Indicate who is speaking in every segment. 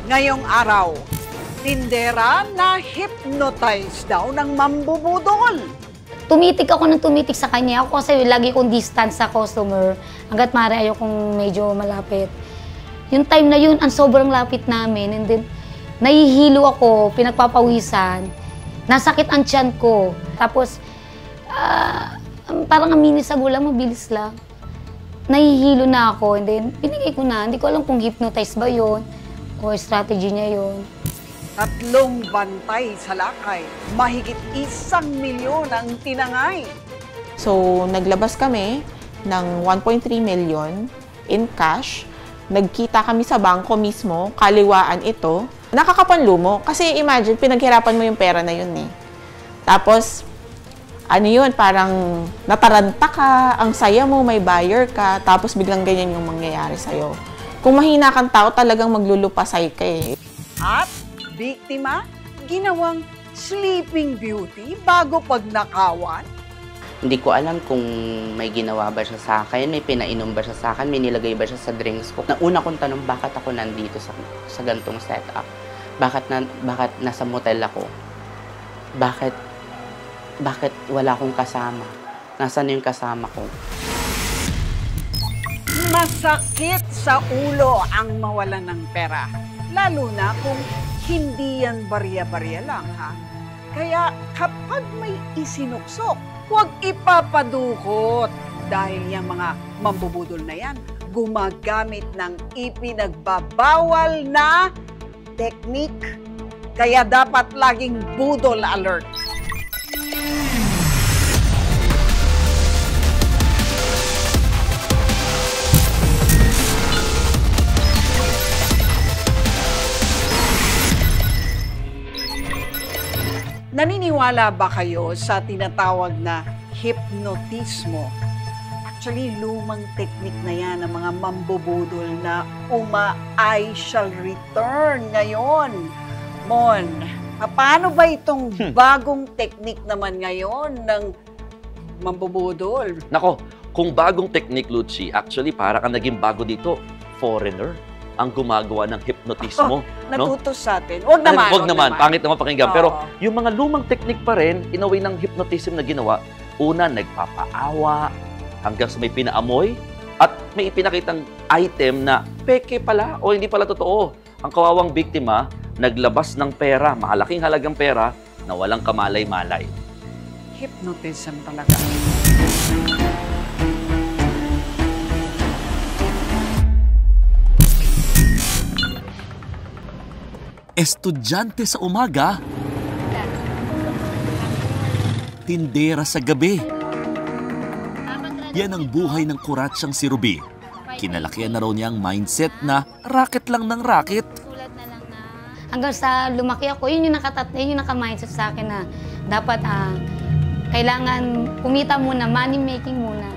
Speaker 1: Ngayong araw, tindera na hypnotize daw ng mambubudol.
Speaker 2: Tumitik ako ng tumitik sa kanya. Ako kasi lagi kong distance sa customer. Hanggat maaari ayokong medyo malapit. Yung time na yun, ang sobrang lapit namin. And then, nahihilo ako, pinagpapawisan. Nasakit ang tiyan ko. Tapos, parang aminin sa gula, mabilis lang. Nahihilo na ako. And then, binigay ko na. Hindi ko alam kung hypnotize ba yun o strategy niya yun.
Speaker 1: 3 bantay sa lakay. Mahigit 1 milyon ang tinangay.
Speaker 3: So, naglabas kami ng 1.3 million in cash. Nagkita kami sa bangko mismo, kaliwaan ito. Nakakapanlumo kasi imagine, pinaghirapan mo yung pera na yun eh. Tapos, ano yun, parang nataranta ka, ang saya mo, may buyer ka, tapos biglang ganyan yung mangyayari sa'yo. Kung mahina kang tao, talagang maglulupasay ka eh.
Speaker 1: At biktima, ginawang sleeping beauty bago pagnakawan.
Speaker 4: Hindi ko alam kung may ginawa ba siya sa akin, may pinainom ba siya sa akin, may nilagay ba siya sa drinks ko. Nauna kong tanong, bakit ako nandito sa gantong setup? Bakit nasa motel ako? Bakit wala akong kasama? Nasaan yung kasama ko?
Speaker 1: Masakit sa ulo ang mawalan ng pera. Lalo na kung hindi yan barya-barya lang, ha? Kaya kapag may isinuksok, huwag ipapadukot. Dahil yung mga mambubudol na yan, gumagamit ng ipinagbabawal na technique. Kaya dapat laging budol alert. Naniniwala ba kayo sa tinatawag na hypnotismo? Actually, lumang technique na yan ng mga mambubudol na I shall return ngayon. Mon, paano ba itong bagong technique naman ngayon ng mambubudol?
Speaker 5: Nako, kung bagong technique, Lucy, actually para kang naging bago dito, foreigner ang gumagawa ng hypnotismo.
Speaker 1: Natutos sa atin. Huwag naman.
Speaker 5: Huwag naman. Pangit naman pakinggan.
Speaker 1: Oo.
Speaker 5: Pero yung mga lumang technique pa rin, in a way ng hypnotism na ginawa, una, nagpapaawa, hanggang sa may pinaamoy, at may ipinakitang item na peke pala o hindi pala totoo. Ang kawawang biktima, naglabas ng pera, malaking halagang pera, na walang kamalay-malay.
Speaker 1: Hypnotism talaga.
Speaker 6: Estudyante sa umaga, tindera sa gabi. Yan ang buhay ng kuratsyang si Ruby. Kinalakihan na raw niya ang mindset na racket lang ng racket.
Speaker 2: Hanggang sa lumaki ako, yun yung naka-mindset sa akin na dapat kailangan kumita muna, money making muna,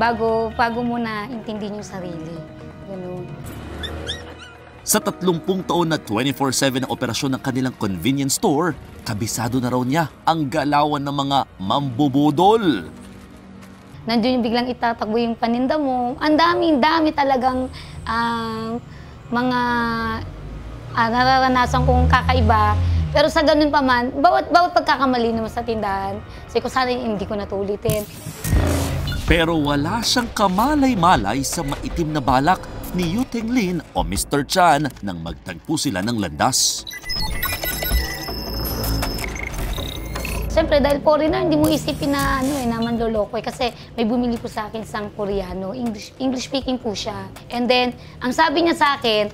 Speaker 2: bago muna intindihin yung sarili. Ganun.
Speaker 6: Sa 30 taon na 24/7 na operasyon ng kanilang convenience store, kabisado na raw niya ang galawan ng mga mambubudol.
Speaker 2: Nandiyon yung biglang itatakbo yung paninda mo. Ang dami talagang mga nararanasan kong kakaiba. Pero sa ganun pa man, bawat pagkakamali naman sa tindahan, sabi ko sana hindi ko natulitin.
Speaker 6: Pero wala siyang kamalay-malay sa maitim na balak ni Yu Tenglin o Mr. Chan nang magtagpo sila ng landas.
Speaker 2: Siyempre, dahil foreigner, hindi mo isipin na na manloloko kasi may bumili po sa akin isang Koreano. English speaking po siya. And then, ang sabi niya sa akin,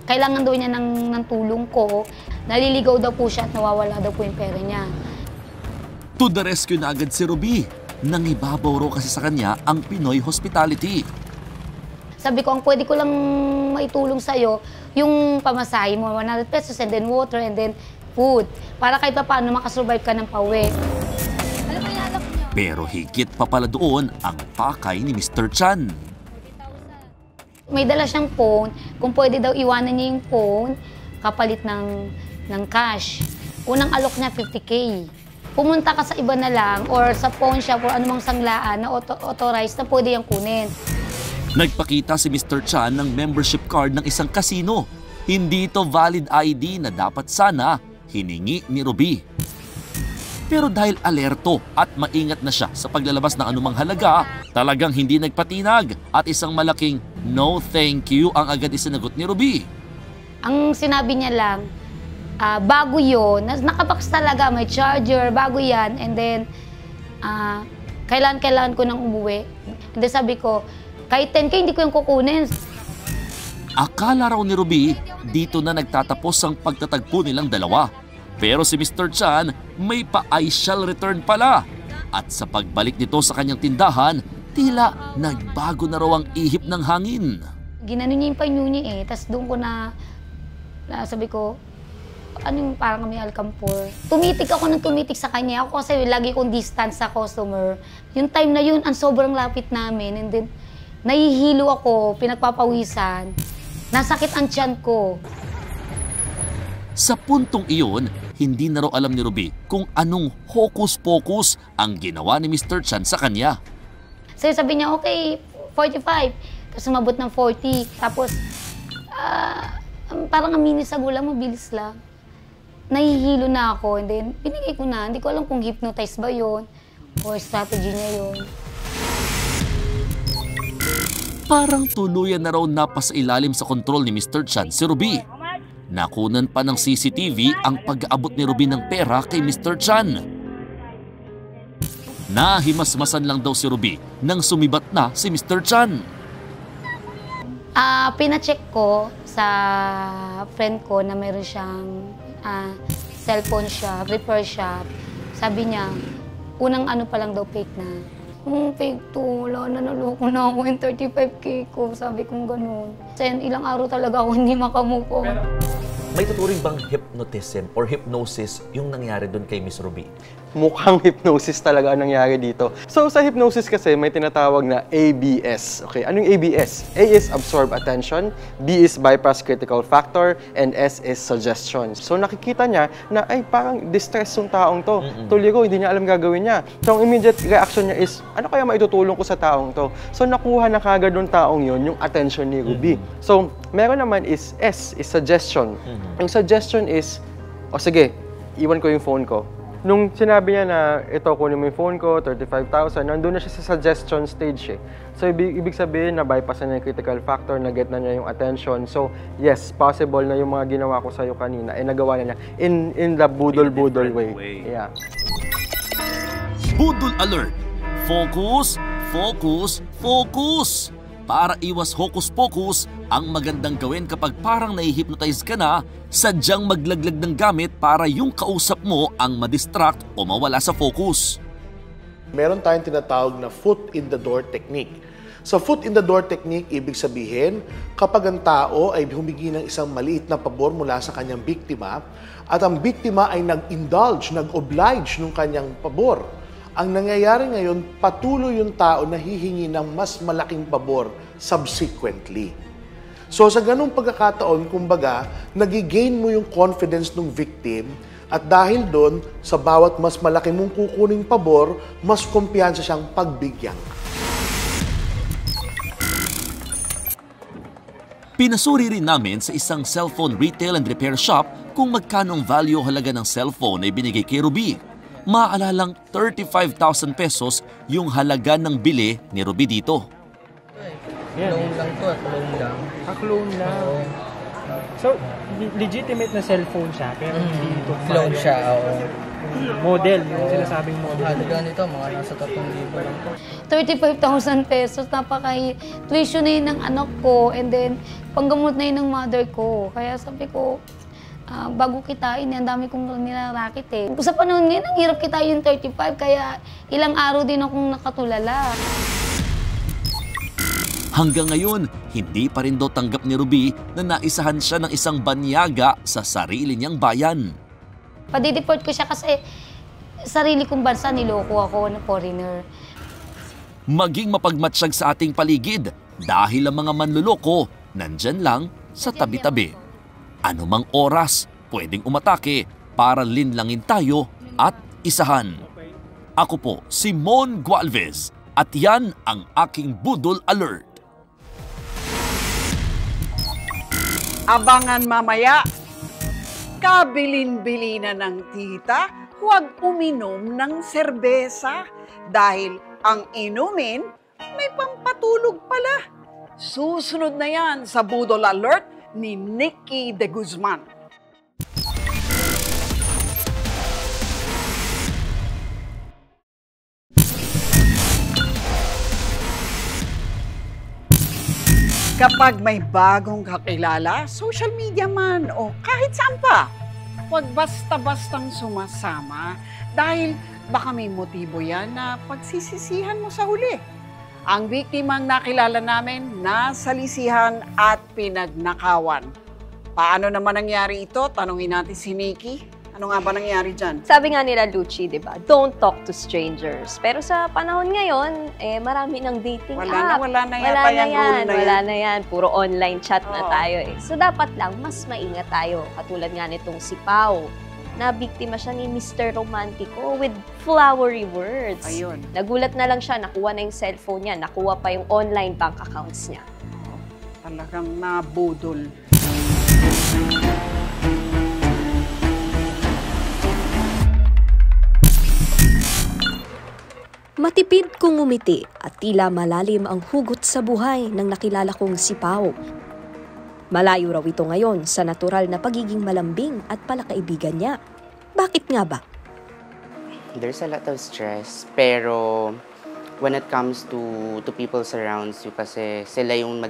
Speaker 2: kailangan daw niya ng tulong ko. Naliligaw daw po siya at nawawala daw po yung pera niya.
Speaker 6: To the rescue na agad si Ruby. Nangibabaw raw kasi sa kanya ang Pinoy hospitality.
Speaker 2: Sabi ko, ang pwede ko lang maitulong sa'yo, yung pamasahe mo, 100 pesos, and then water, and then food. Para kahit pa paano makasurvive ka ng pauwi.
Speaker 6: Pero higit pa pala doon ang pakay ni Mr. Chan.
Speaker 2: May dala siyang phone, kung pwede daw iwanan niya yung phone, kapalit ng cash. Unang alok niya 50K. Pumunta ka sa iba na lang or sa pawn shop or anumang sanglaan na authorized na pwede yung kunin.
Speaker 6: Nagpakita si Mr. Chan ng membership card ng isang casino. Hindi ito valid ID na dapat sana hiningi ni Ruby. Pero dahil alerto at maingat na siya sa paglalabas ng anumang halaga, talagang hindi nagpatinag at isang malaking no thank you ang agad isinagot ni Ruby.
Speaker 2: Ang sinabi niya lang, bago yun, nakabox talaga, may charger, bago yan, and then, kailangan ko nang umuwi. And then sabi ko, kahit 10K, hindi ko yung kukunin.
Speaker 6: Akala raw ni Ruby, dito na nagtatapos ang pagtatagpo nilang dalawa. Pero si Mr. Chan, may pa-I shall return pala. At sa pagbalik nito sa kanyang tindahan, tila nagbago na raw ang ihip ng hangin.
Speaker 2: Ginano niya yung panyo niya eh, tapos doon ko na sabi ko, ano yung parang may alkampor. Tumitik ako ng tumitik sa kanya. Ako kasi lagi kong distance sa customer. Yung time na yun, ang sobrang lapit namin. And then, nahihilo ako, pinagpapawisan. Nasakit ang tiyan ko.
Speaker 6: Sa puntong iyon, hindi na raw alam ni Ruby kung anong hocus-pocus ang ginawa ni Mr. Chan sa kanya.
Speaker 2: So sabi niya, okay, 45. Tapos umabot ng 40. Tapos, parang aminin sa gulang, mabilis lang. Nahihilo na ako. And then, binigay ko na. Hindi ko alam kung hypnotize ba yun or strategy niya yun.
Speaker 6: Parang tuluyan na raw napasailalim sa kontrol ni Mr. Chan si Ruby. Nakunan pa ng CCTV ang pag-aabot ni Ruby ng pera kay Mr. Chan. Nahimasmasan lang daw si Ruby nang sumibat na si Mr. Chan.
Speaker 2: Pina-check ko sa friend ko na mayroon siyang cellphone shop, repair shop. Sabi niya, unang ano pa lang daw fake na. Fake to, wala na, naloko na ako yung 35K ko. Sabi kong ganun. Kasi ilang araw talaga ako hindi makamove on.
Speaker 5: May tuturing bang hypnotism or hypnosis yung nangyari doon kay Miss Ruby?
Speaker 7: Mukhang hypnosis talaga ang nangyari dito. So sa hypnosis kasi may tinatawag na ABS. Okay, anong ABS? A is absorb attention, B is bypass critical factor, and S is suggestion. So nakikita niya na ay parang distress yung taong to. Tuliro, hindi niya alam gagawin niya. So ang immediate reaction niya is, ano kaya maitutulong ko sa taong to? So nakuha na kagad ng taong yon yung attention ni Ruby. So meron naman is S, is suggestion. Yung suggestion is, o sige, iwan ko yung phone ko. Nung sinabi niya na, ito, kunin mo yung phone ko, 35,000, nandun na siya sa suggestion stage eh. So, ibig sabihin na bypass na yung critical factor, na-get na niya yung attention. So, yes, possible na yung mga ginawa ko sa'yo kanina, eh, nagawa na niya in the budol-budol way. Yeah.
Speaker 6: Budol alert! Focus, focus, focus! Para iwas hocus-pocus, ang magandang gawin kapag parang nai-hypnotize ka na, sadyang maglaglag ng gamit para yung kausap mo ang madistract o mawala sa focus.
Speaker 8: Meron tayong tinatawag na foot in the door technique. Sa foot in the door technique, ibig sabihin, kapag ang tao ay humingi ng isang maliit na pabor mula sa kanyang biktima, at ang biktima ay nag-indulge, nag-oblige ng kanyang pabor, ang nangyayari ngayon, patuloy yung tao na hihingi ng mas malaking pabor subsequently. So sa ganung pagkakataon, kumbaga, nagigain mo yung confidence ng victim at dahil doon, sa bawat mas malaki mong kukuning pabor, mas kumpiyansa siyang pagbigyan.
Speaker 6: Pinasuri rin namin sa isang cellphone retail and repair shop kung magkano ang value halaga ng cellphone na ibinigay kay Ruby. Maalalang 35,000 pesos yung halaga ng bili ni Ruby dito.
Speaker 9: Clone lang to, clone lang.
Speaker 10: Clone lang. So, legitimate na cellphone siya, pero hindi ito
Speaker 9: Clone siya, oo.
Speaker 10: Model, yung sinasabing model.
Speaker 9: Halaga nito, mga nasa 3,000 lang to.
Speaker 2: 35,000 pesos, napaka-tuition na yun ng anak ko, and then panggamot na yun ng mother ko. Kaya sabi ko, bago kitain, ang dami kong nilarakit eh. Sa panahon ngayon, ang hirap kitain yung 35, kaya ilang araw din akong nakatulala.
Speaker 6: Hanggang ngayon, hindi pa rin daw tanggap ni Ruby na naisahan siya ng isang banyaga sa sarili niyang bayan.
Speaker 2: Padideport ko siya kasi sarili kong bansa, niloko ako na foreigner.
Speaker 6: Maging mapagmatsyag sa ating paligid dahil ang mga manluloko nandyan lang sa tabi-tabi. Anumang oras pwedeng umatake para linlangin tayo at isahan. Ako po si Mon Gualvez at yan ang aking Budol Alert.
Speaker 1: Abangan mamaya. Kabilin-bili na ng tita, huwag uminom ng serbesa dahil ang inumin may pampatulog pala. Susunod na yan sa Budol Alert ni Nikki De Guzman. Kapag may bagong kakilala, social media man o kahit saan pa, huwag basta-bastang sumasama dahil baka may motibo yan na pagsisisihan mo sa huli. Ang biktimang nakilala namin, nasalisihan at pinagnakawan. Paano naman nangyari ito? Tanungin natin si Nikki. Ano nga ba nangyari dyan?
Speaker 11: Sabi nga nila, Lucci, di ba? Don't talk to strangers. Pero sa panahon ngayon, marami ng dating app.
Speaker 1: Wala na yan.
Speaker 11: Wala na yan. Puro online chat na tayo eh. So dapat lang, mas maingat tayo. Katulad nga nitong si Pao, na biktima siya ni Mr. Romantico with flowery words.
Speaker 1: Ayun.
Speaker 11: Nagulat na lang siya, nakuha na yung cellphone niya, nakuha pa yung online bank accounts niya.
Speaker 1: Talagang nabudol.
Speaker 12: Matipid kong ngumiti at tila malalim ang hugot sa buhay ng nakilala kong si Pao. Malayo raw ito ngayon sa natural na pagiging malambing at palakaibigan niya. Bakit nga ba?
Speaker 4: There's a lot of stress, pero when it comes to people surrounds you, kasi sila yung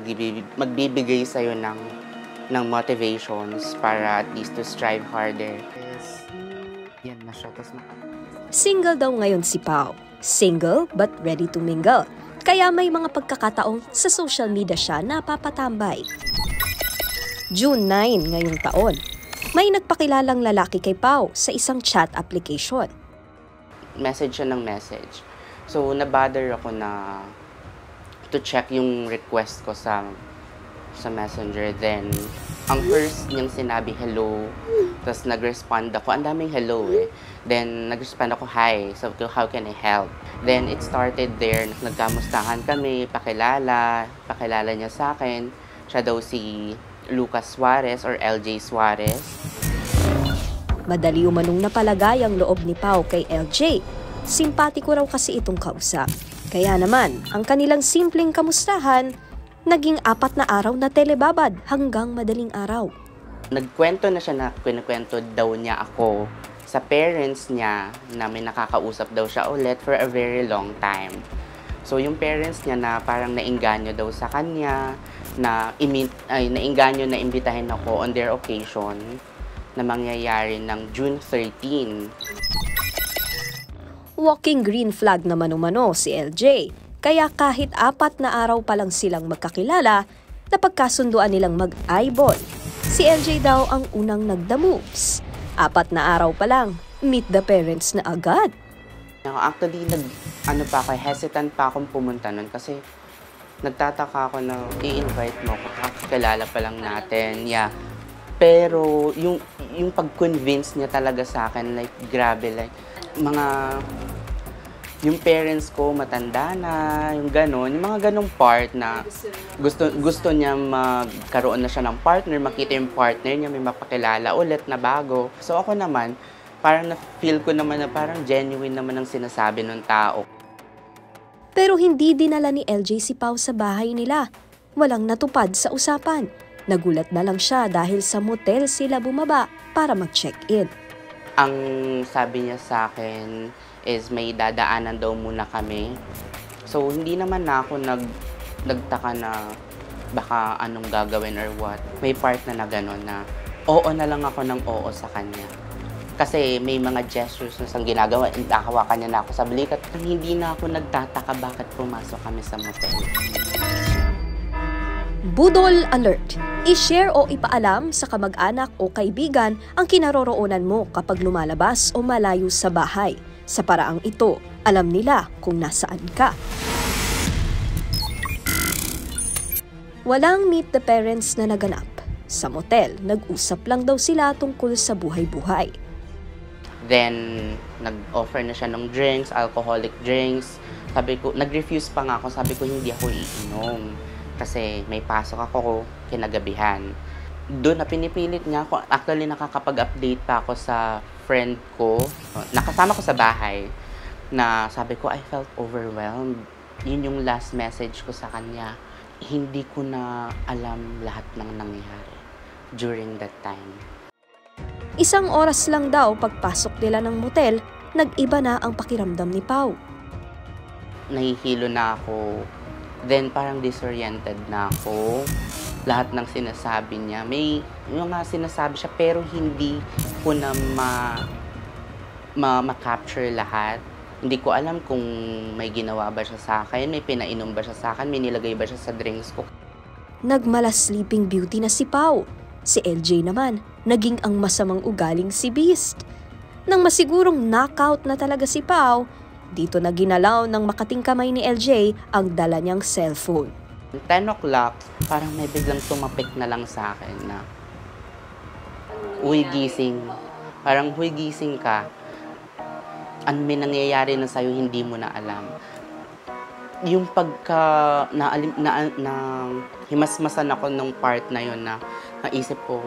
Speaker 4: magbibigay sa'yo ng motivations para at least to strive harder. Yan na siya.
Speaker 12: Single daw ngayon si Pao. Single but ready to mingle. Kaya may mga pagkakataong sa social media siya napapatambay. June 9 ngayong taon, may nagpakilalang lalaki kay Pao sa isang chat application.
Speaker 4: Message siya ng message. So, nabother ako na to check yung request ko sa Messenger. Then, ang first niyang sinabi, hello. Tapos nag-respond ako. Ang daming hello eh. Then, nag-respond ako, hi. So, how can I help? Then, it started there. Nagkamustahan kami, pakilala niya sa akin. Siya daw si Lucas Suarez or LJ Suarez.
Speaker 12: Madali umanong napalagay ang loob ni Pao kay LJ. Simpatiko raw kasi itong kausap. Kaya naman, ang kanilang simpleng kamustahan, naging 4 na araw na telebabad hanggang madaling araw.
Speaker 4: Nagkwento na siya na kinikwento daw niya ako sa parents niya na may nakakausap daw siya ulit for a very long time. So yung parents niya na parang nainganyo daw sa kanya, nainganyo na imbitahin ako on their occasion na mangyayari ng June 13.
Speaker 12: Walking green flag naman umano si LJ. Kaya kahit 4 na araw pa lang silang magkakilala, napagkasunduan nilang mag-eyeball. Si LJ daw ang unang nagda-moves. 4 na araw pa lang, meet the parents na agad.
Speaker 4: Actually, hesitant pa akong pumunta nun kasi nagtataka ako na i-invite mo ako, kakilala pa lang natin, yeah. Pero yung pag-convince niya talaga sa akin, like, grabe, like, yung parents ko matanda na, yung mga ganong part na gusto niya magkaroon na siya ng partner, makita yung partner niya, may mapakilala ulit na bago. So ako naman, parang na-feel ko naman na parang genuine naman ang sinasabi ng tao.
Speaker 12: Pero hindi dinala ni LJ si Pao sa bahay nila. Walang natupad sa usapan. Nagulat na lang siya dahil sa motel sila bumaba para mag-check-in.
Speaker 4: Ang sabi niya sa akin is may dadaanan daw muna kami. So, hindi naman na ako nagtaka na baka anong gagawin or what. May part na gano'n na oo na lang ako ng oo sa kanya. Kasi may mga gestures na siyang ginagawa, nakahawakan niya na ako sa balikat. Hindi na ako nagtataka bakit pumasok kami sa motel.
Speaker 12: Budol Alert! I-share o ipaalam sa kamag-anak o kaibigan ang kinaroroonan mo kapag lumalabas o malayo sa bahay. Sa paraang ito, alam nila kung nasaan ka. Walang meet the parents na naganap. Sa motel, nag-usap lang daw sila tungkol sa buhay-buhay.
Speaker 4: Then, nag-offer na siya ng drinks, alcoholic drinks. Sabi ko, nag-refuse pa nga ako. Sabi ko, hindi ako iinom. Kasi may pasok ako kinagabihan. Doon na pinipilit niya ako. Actually, nakakapag-update pa ako sa friend ko. Nakasama ko sa bahay na sabi ko, I felt overwhelmed. Yun yung last message ko sa kanya. Hindi ko na alam lahat ng nangyayari during that time.
Speaker 12: Isang oras lang daw pagpasok nila ng motel, nag-iba na ang pakiramdam ni Pao.
Speaker 4: Nahihilo na ako. Then parang disoriented na ako. Lahat ng sinasabi niya. May mga sinasabi siya pero hindi ko na ma-capture lahat. Hindi ko alam kung may ginawa ba siya sa akin, may pinainom ba siya sa akin, may nilagay ba siya sa drinks ko.
Speaker 12: Nagmala sleeping beauty na si Pao. Si LJ naman, naging ang masamang ugaling si Beast. Nang masigurong knockout na talaga si Pao, dito na ginalaw ng makating kamay ni LJ ang dala niyang cellphone.
Speaker 4: 10 o'clock, parang may biglang tumapik na lang sa akin na, uy, gising. Parang, huy, gising ka. Ano may nangyayari na sa'yo, hindi mo na alam. Yung pagka himasmasan ako nung part na yun na naisip ko,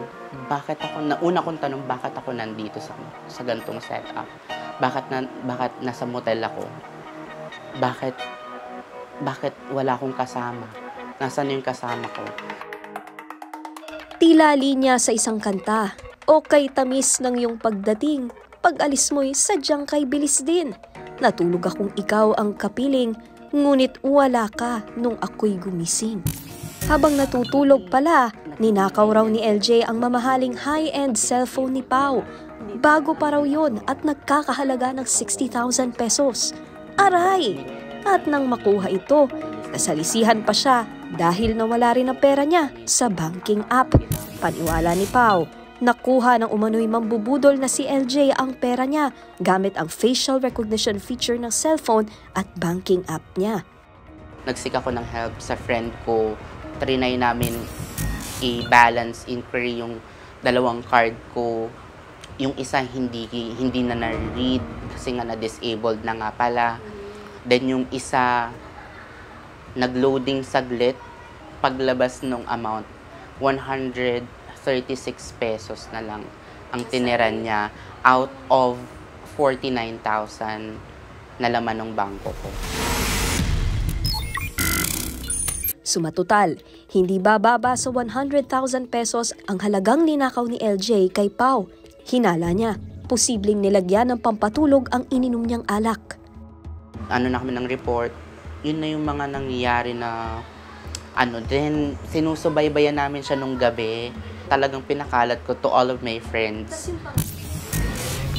Speaker 4: una kong tanong, bakit ako nandito sa gantong setup? Bakit nasa motel ako? Bakit wala akong kasama? Nasaan yung kasama ko?
Speaker 12: Tila linya sa isang kanta, o kay tamis ng iyong pagdating, pag-alis mo'y sadyang kay bilis din. Natulog akong ikaw ang kapiling, ngunit wala ka nung ako'y gumising. Habang natutulog pala, ninakaw raw ni LJ ang mamahaling high-end cellphone ni Pao. Bago pa raw yun at nagkakahalaga ng 60,000 pesos. Aray! At nang makuha ito, nasalisihan pa siya dahil nawala rin ang pera niya sa banking app. Paniwala ni Pao, nakuha ng umano'y mambubudol na si LJ ang pera niya gamit ang facial recognition feature ng cellphone at banking app niya.
Speaker 4: Nagsik ako ng help sa friend ko. Trinay namin i-balance inquiry yung dalawang card ko. Yung isa hindi na na-read kasi nga na-disabled na nga pala. Then yung isa nag-loading saglit. Paglabas ng amount, 136 pesos na lang ang tiniran niya out of 49,000 na laman ng bangko ko.
Speaker 12: Sumatotal, hindi bababa sa 100,000 pesos ang halagang ninakaw ni LJ kay Pao. Hinala niya, posibleng nilagyan ng pampatulog ang ininom niyang alak.
Speaker 4: Ano na kami ng report, yun na yung mga nangyayari na then sinusubaybayan namin siya nung gabi. Talagang pinakalat ko to all of my friends.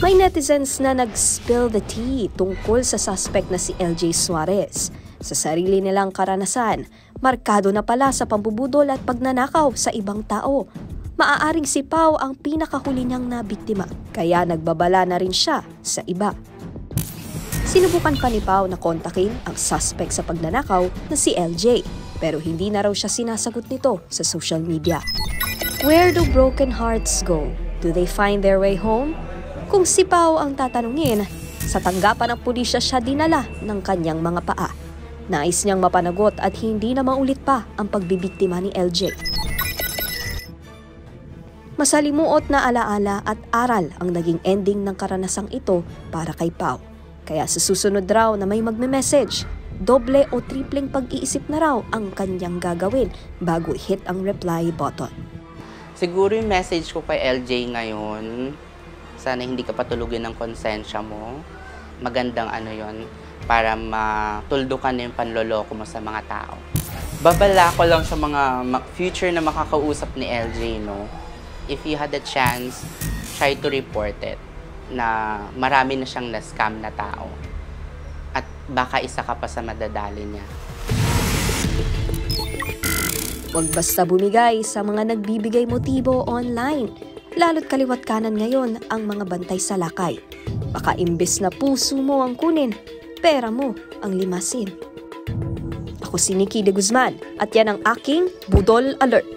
Speaker 12: May netizens na nag-spill the tea tungkol sa suspect na si LJ Suarez. Sa sarili nilang karanasan, markado na pala sa pambubudol at pagnanakaw sa ibang tao. Maaaring si Pao ang pinakahuli niyang nabiktima, kaya nagbabala na rin siya sa iba. Sinubukan pa ni Pao na kontakin ang suspect sa pagnanakaw na si LJ, pero hindi na raw siya sinasagot nito sa social media. Where do broken hearts go? Do they find their way home? Kung si Pao ang tatanungin, sa tanggapan ng pulisya siya dinala ng kanyang mga paa. Nais niyang mapanagot at hindi na maulit pa ang pagbibiktima ni LJ. Masalimuot na alaala at aral ang naging ending ng karanasang ito para kay Pao. Kaya sa susunod raw na may magme-message, doble o tripleng pag-iisip na raw ang kanyang gagawin bago hit ang reply button.
Speaker 4: Siguro yung message ko kay LJ ngayon, sana hindi ka patulugin ng konsensya mo. Magandang yon para matuldukan na yung panloloko mo sa mga tao. Babala ko lang sa mga future na makakausap ni LJ, no? If you had a chance, try to report it na marami na siyang na-scam na tao. At baka isa ka pa sa madadali niya.
Speaker 12: Huwag basta bumigay sa mga nagbibigay motibo online. Lalo't kaliwat kanan ngayon ang mga bantay sa lakay. Baka imbes na puso mo ang kunin, pera mo ang limasin. Ako si Nikki De Guzman at yan ang aking Budol Alert.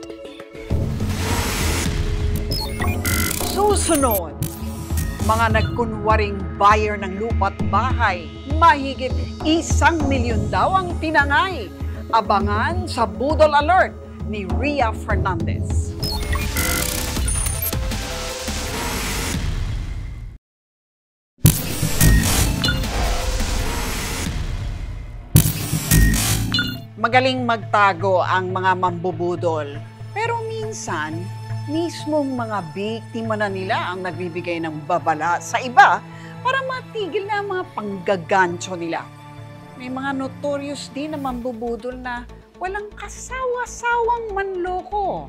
Speaker 1: Susunod, mga nagkunwaring buyer ng lupa at bahay, mahigit 1 milyon daw ang tinangay. Abangan sa Budol Alert ni Ria Fernandez. magaling magtago ang mga mambubudol. Pero minsan, mismong mga biktima na nila ang nagbibigay ng babala sa iba para matigil na ang mga panggagancho nila. May mga notorious din na mambubudol na walang kasawa-sawang manloko.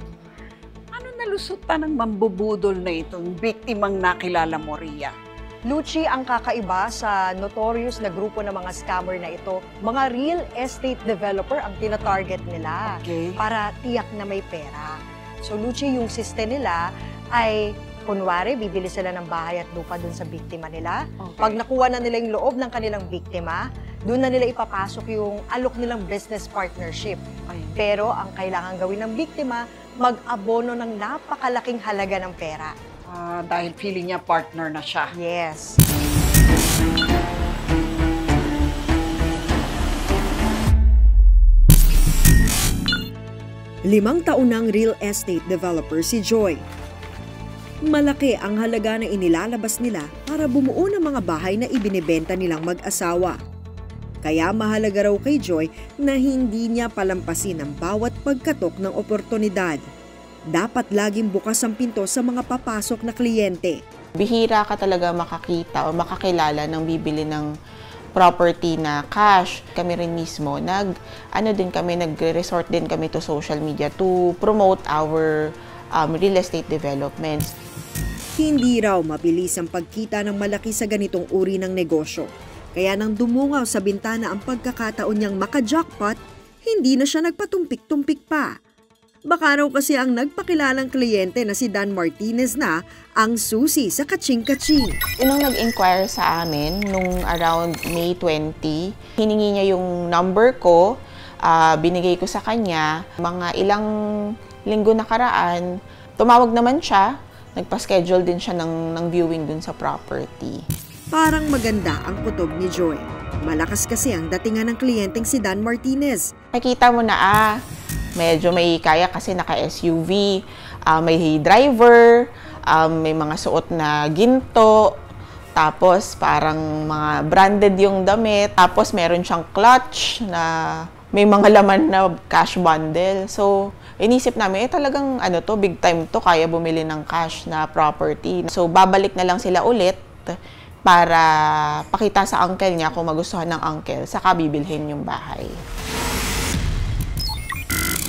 Speaker 1: Ano nalusutan ng mambubudol na itong biktimang nakilala mo, Ria?
Speaker 13: Lucci, ang kakaiba sa notorious na grupo ng mga scammer na ito, mga real estate developer ang tina-target nila para tiyak na may pera. So Lucci, yung system nila ay, kunwari, bibili sila ng bahay at lupa dun sa biktima nila. Pag nakuha na nila yung loob ng kanilang biktima, doon na nila ipapasok yung alok nilang business partnership. Pero ang kailangan gawin ng biktima, mag-abono ng napakalaking halaga ng pera.
Speaker 1: Dahil feeling niya partner na siya.
Speaker 13: Yes.
Speaker 14: Limang taon ng real estate developer si Joy. Malaki ang halaga na inilalabas nila para bumuo ng mga bahay na ibinebenta nilang mag-asawa. Kaya mahalaga raw kay Joy na hindi niya palampasin ang bawat pagkatok ng oportunidad. Dapat laging bukas ang pinto sa mga papasok na kliyente.
Speaker 3: Bihira ka talaga makakita o makakilala ng bibili ng property na cash. Kami rin mismo, nagre-resort din kami to social media to promote our real estate developments.
Speaker 14: Hindi raw mabilis ang pagkita ng malaki sa ganitong uri ng negosyo. Kaya nang dumungaw sa bintana ang pagkakataon niyang maka-jackpot, hindi na siya nagpatumpik-tumpik pa. Baka raw kasi ang nagpakilalang kliyente na si Dan Martinez na ang susi sa kaching-kaching.
Speaker 3: Unang nag-inquire sa amin nung around May 20, hiningi niya yung number ko, binigay ko sa kanya. Mga ilang linggo nakaraan, tumawag naman siya, nagpa-schedule din siya ng viewing dun sa property.
Speaker 14: Parang maganda ang kutob ni Joy. Malakas kasi ang datingan ng kliyenteng si Dan Martinez.
Speaker 3: Nakita mo na medyo may kaya kasi naka-SUV, may driver, may mga suot na ginto, tapos parang mga branded yung damit, tapos meron siyang clutch na may mga laman na cash bundle. So, inisip namin, talagang big time to, kaya bumili ng cash na property. So, babalik na lang sila ulit para pakita sa uncle niya kung magustuhan ng uncle, saka bibilhin yung bahay.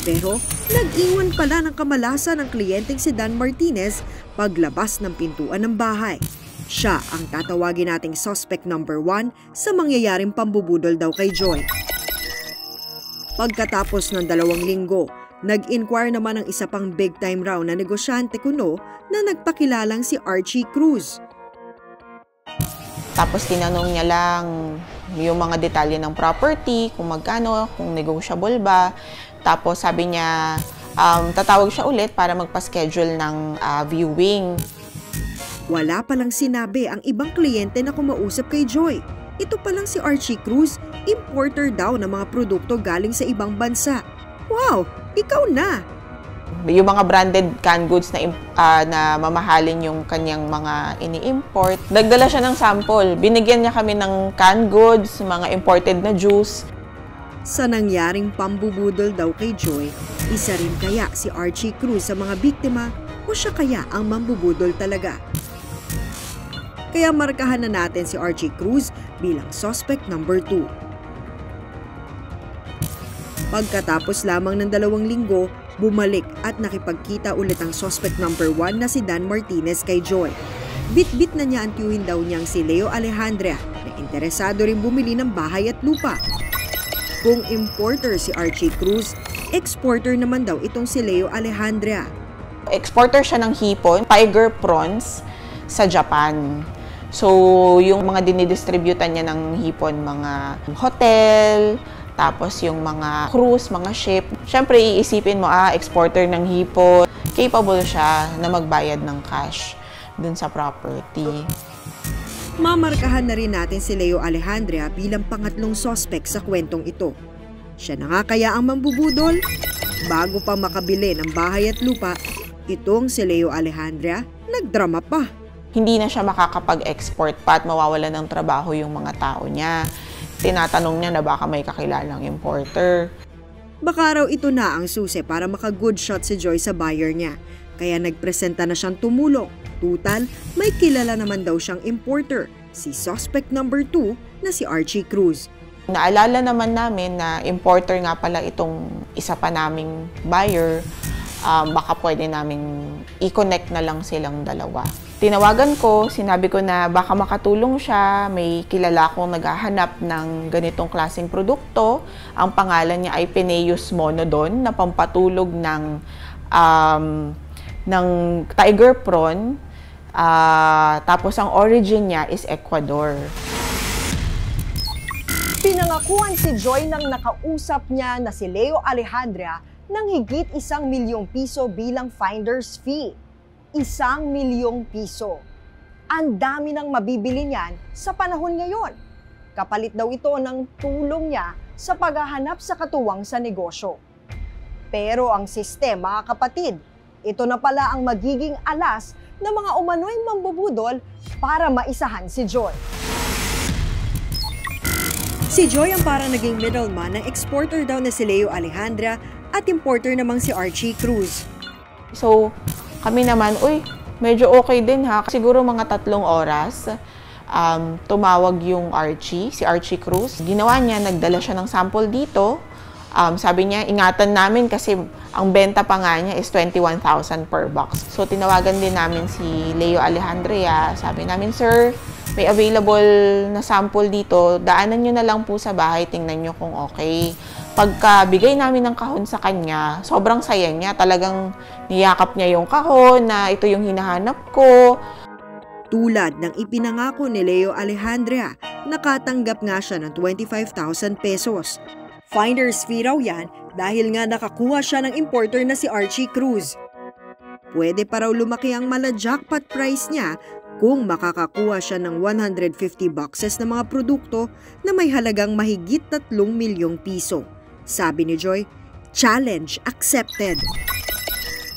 Speaker 14: Pero nag-iwan pala ng kamalasan ang kliyenteng si Dan Martinez paglabas ng pintuan ng bahay. Siya ang tatawagin nating suspect number 1 sa mangyayaring pambubudol daw kay Joy. Pagkatapos ng 2 linggo, nag-inquire naman ang isa pang big-time raw na negosyante kuno na nagpakilalang si Archie Cruz.
Speaker 3: Tapos tinanong niya lang yung mga detalye ng property, kung magkano, kung negotiable ba. Tapos sabi niya, tatawag siya ulit para magpa-schedule ng viewing.
Speaker 14: Wala palang sinabi ang ibang kliyente na kumausap kay Joy. Ito palang si Archie Cruz, importer daw ng mga produkto galing sa ibang bansa. Wow, ikaw na!
Speaker 3: Yung mga branded canned goods na mamahalin yung kanyang mga ini-import. Nagdala siya ng sample. Binigyan niya kami ng canned goods, mga imported na juice.
Speaker 14: Sa nangyaring pambubudol daw kay Joy, isa rin kaya si Archie Cruz sa mga biktima o siya kaya ang mambubudol talaga? Kaya markahan na natin si Archie Cruz bilang suspect number 2. Pagkatapos lamang ng 2 linggo, bumalik at nakipagkita ulit ang suspect number 1 na si Dan Martinez kay Joy. Bit-bit na niya ang tiyuhin daw niyang si Leo Alejandra na interesado rin bumili ng bahay at lupa. Kung importer si Archie Cruz, exporter naman daw itong si Leo Alejandra.
Speaker 3: Exporter siya ng hipon, tiger prawns sa Japan. So, yung mga dinidistributan niya ng hipon, mga hotel, tapos yung mga cruise, mga ship. Siyempre, iisipin mo, exporter ng hipon. Capable siya na magbayad ng cash dun sa property.
Speaker 14: Mamarkahan na rin natin si Leo Alejandra bilang pangatlong suspect sa kwentong ito. Siya na nga kaya ang mambubudol? Bago pa makabili ng bahay at lupa, itong si Leo Alejandra nagdrama pa.
Speaker 3: Hindi na siya makakapag-export pa at mawawalan ng trabaho yung mga tao niya. Tinatanong niya na baka may kakilalang importer.
Speaker 14: Baka raw ito na ang susi para maka-good shot si Joy sa buyer niya. Kaya nagpresenta na siyang tumulong. Tutal, may kilala naman daw siyang importer, si suspect number 2 na si Archie Cruz.
Speaker 3: Naalala naman namin na importer nga pala itong isa pa naming buyer. Baka pwede naming i-connect na lang silang dalawa. Tinawagan ko, sinabi ko na baka makatulong siya, may kilala akong naghahanap ng ganitong klaseng produkto. Ang pangalan niya ay Peneus Monodon na pampatulog ng tiger prawn. Tapos ang origin niya is Ecuador.
Speaker 13: Pinangakuan si Joy ng nakausap niya na si Leo Alejandria ng higit 1 milyong piso bilang finder's fee. 1 milyong piso. Ang dami nang mabibili niyan sa panahon ngayon. Kapalit daw ito ng tulong niya sa paghahanap sa katuwang sa negosyo. Pero ang sistema, kapatid, ito na pala ang magiging alas ng mga umano'y mambubudol para maisahan si Joy.
Speaker 14: Si Joy ang parang naging middleman ng exporter daw na si Leo Alejandria at importer namang si Archie Cruz.
Speaker 3: So, kami naman, medyo okay din ha. Siguro mga 3 oras, tumawag yung si Archie Cruz. Ginawa niya, nagdala siya ng sample dito. Sabi niya, ingatan namin kasi ang benta pa nga niya is 21,000 per box. So, tinawagan din namin si Leo Alejandria. Sabi namin, sir, may available na sample dito. Daanan nyo na lang po sa bahay, tingnan nyo kung okay. Pagka bigay namin ng kahon sa kanya, sobrang saya niya. Talagang niyakap niya yung kahon na ito yung hinahanap ko.
Speaker 14: Tulad ng ipinangako ni Leo Alejandria, nakatanggap nga siya ng 25,000 pesos. Finder's fee raw yan dahil nga nakakuha siya ng importer na si Archie Cruz. Pwede pa raw lumaki ang mala-jackpot price niya kung makakakuha siya ng 150 boxes na mga produkto na may halagang mahigit 3 milyong piso. Sabi ni Joy, challenge accepted.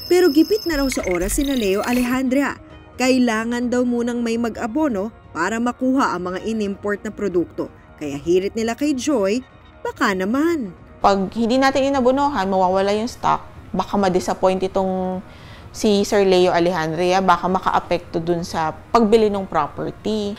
Speaker 14: Pero gipit na raw sa oras si Leo Alejandria. Kailangan daw munang may mag-abono para makuha ang mga inimport na produkto. Kaya hirit nila kay Joy, baka naman.
Speaker 3: Pag hindi natin inabonohan, mawawala yung stock. Baka ma-disappoint itong si Sir Leo Alejandria, baka maka-apekto dun sa pagbili ng property.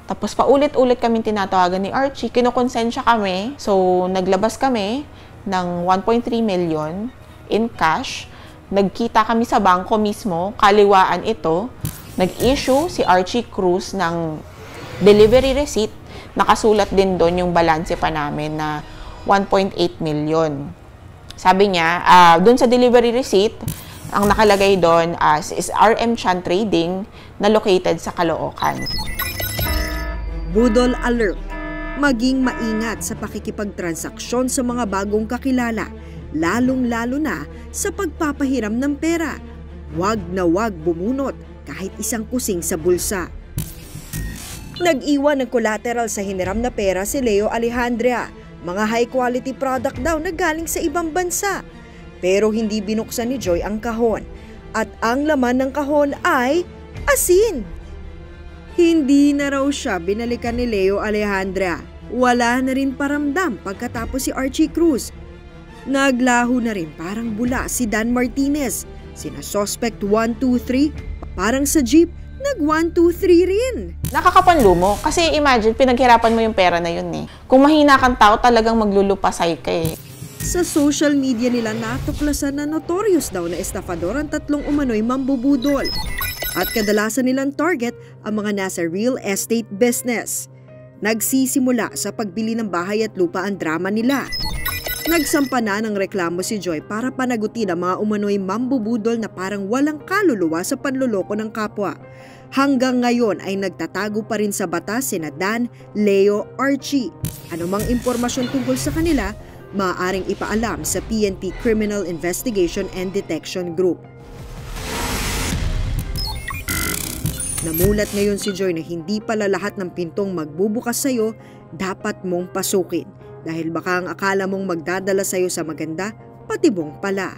Speaker 3: Tapos paulit-ulit kami tinatawagan ni Archie, kinukonsensya kami. So, naglabas kami ng 1.3 million in cash. Nagkita kami sa bangko mismo, kaliwaan ito. Nag-issue si Archie Cruz ng delivery receipt. Nakasulat din doon yung balanse pa namin na 1.8 million. Sabi niya, doon sa delivery receipt, ang nakalagay doon is RM Chan Trading na located sa Caloocan.
Speaker 14: Budol alert! Maging maingat sa pakikipagtransaksyon sa mga bagong kakilala, lalong-lalo na sa pagpapahiram ng pera. Huwag na huwag bumunot kahit isang kusing sa bulsa. Nag-iwan ng collateral sa hiniram na pera si Leo Alejandria. Mga high-quality product daw na galing sa ibang bansa. Pero hindi binuksan ni Joy ang kahon. At ang laman ng kahon ay asin. Hindi na raw siya binalikan ni Leo Alejandria. Wala na rin paramdam pagkatapos si Archie Cruz. Naglaho na rin parang bula si Dan Martinez. Sina suspect 1, 2, 3. Parang sa jeep, nag 1, 2, 3 rin.
Speaker 3: Nakakapanlumo kasi imagine, pinaghirapan mo yung pera na yun eh. Kung mahina kang tao, talagang maglulupasay ka eh.
Speaker 14: Sa social media nila natuklasan na notorious daw na estafador ang 3 umano'y mambubudol. At kadalasan nilang target ang mga nasa real estate business. Nagsisimula sa pagbili ng bahay at lupa ang drama nila. Nagsampa na ng reklamo si Joy para panagutin ang mga umano'y mambubudol na parang walang kaluluwa sa panloloko ng kapwa. Hanggang ngayon ay nagtatago pa rin sa batas sina Dan, Leo, Archie. Anumang impormasyon tungkol sa kanila, maaaring ipaalam sa PNP Criminal Investigation and Detection Group. Namulat ngayon si Joy na hindi pala lahat ng pintong magbubukas sa'yo dapat mong pasukin dahil baka ang akala mong magdadala sa'yo sa maganda, patibong pala.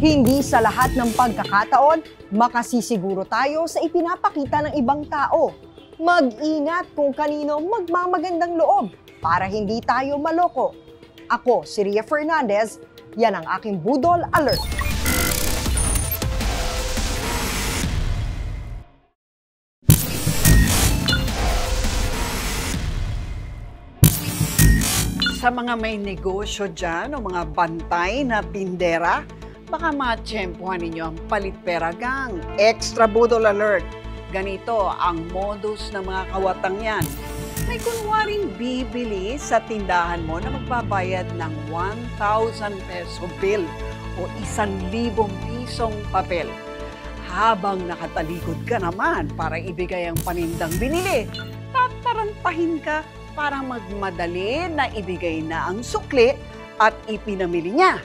Speaker 13: Hindi sa lahat ng pagkakataon, makasisiguro tayo sa ipinapakita ng ibang tao. Mag-ingat kung kanino magmamagandang loob para hindi tayo maloko. Ako, si Ria Fernandez. Yan ang aking Budol Alert.
Speaker 1: Sa mga may negosyo dyan o mga bantay na tindera, baka matsyempohan ninyo ang Palit Pera Gang. Extra Budol Alert. Ganito ang modus ng mga kawatang yan. May kunwaring bibili sa tindahan mo na magbabayad ng 1,000 peso bill o 1,000 pisong papel. Habang nakatalikod ka naman para ibigay ang panindang binili, tatarantahin ka para magmadali na ibigay na ang sukli at ipinamili niya.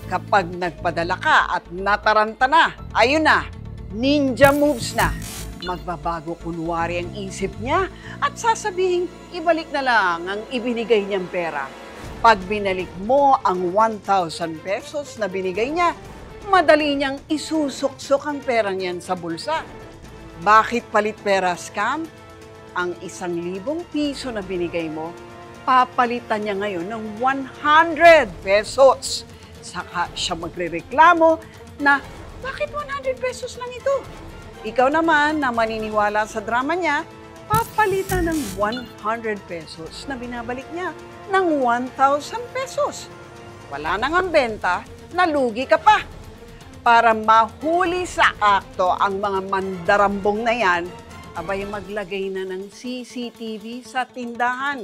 Speaker 1: Kapag nagpadala ka at nataranta na, ayun na, ninja moves na. Magbabago kunwari ang isip niya at sasabihin ibalik na lang ang ibinigay niyang pera. Pag binalik mo ang 1,000 pesos na binigay niya, madali niyang isusuksok ang pera niyan sa bulsa. Bakit palit pera scam? Ang 1,000 piso na binigay mo, papalitan niya ngayon ng 100 pesos. Saka siya magrereklamo na, bakit 100 pesos lang ito? Ikaw naman na maniniwala sa drama niya, papalitan ng 100 pesos na binabalik niya ng 1,000 pesos. Wala nang ang benta, nalugi ka pa. Para mahuli sa akto ang mga mandarambong na yan, abay maglagay na ng CCTV sa tindahan.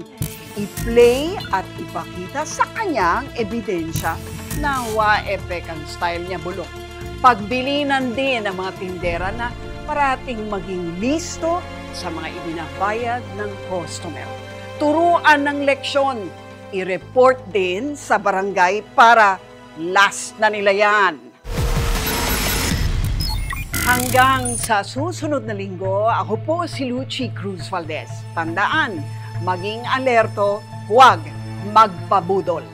Speaker 1: I-play at ipakita sa kanyang ebidensya na wa-epek ang style niya bulok. Pagbilinan din ang mga tindera na parating maging listo sa mga ibinabayad ng customer. Turuan ng leksyon, i-report din sa barangay para last na nila yan. Hanggang sa susunod na linggo, ako po si Lucy Cruz Valdez. Tandaan, maging alerto, huwag magpabudol.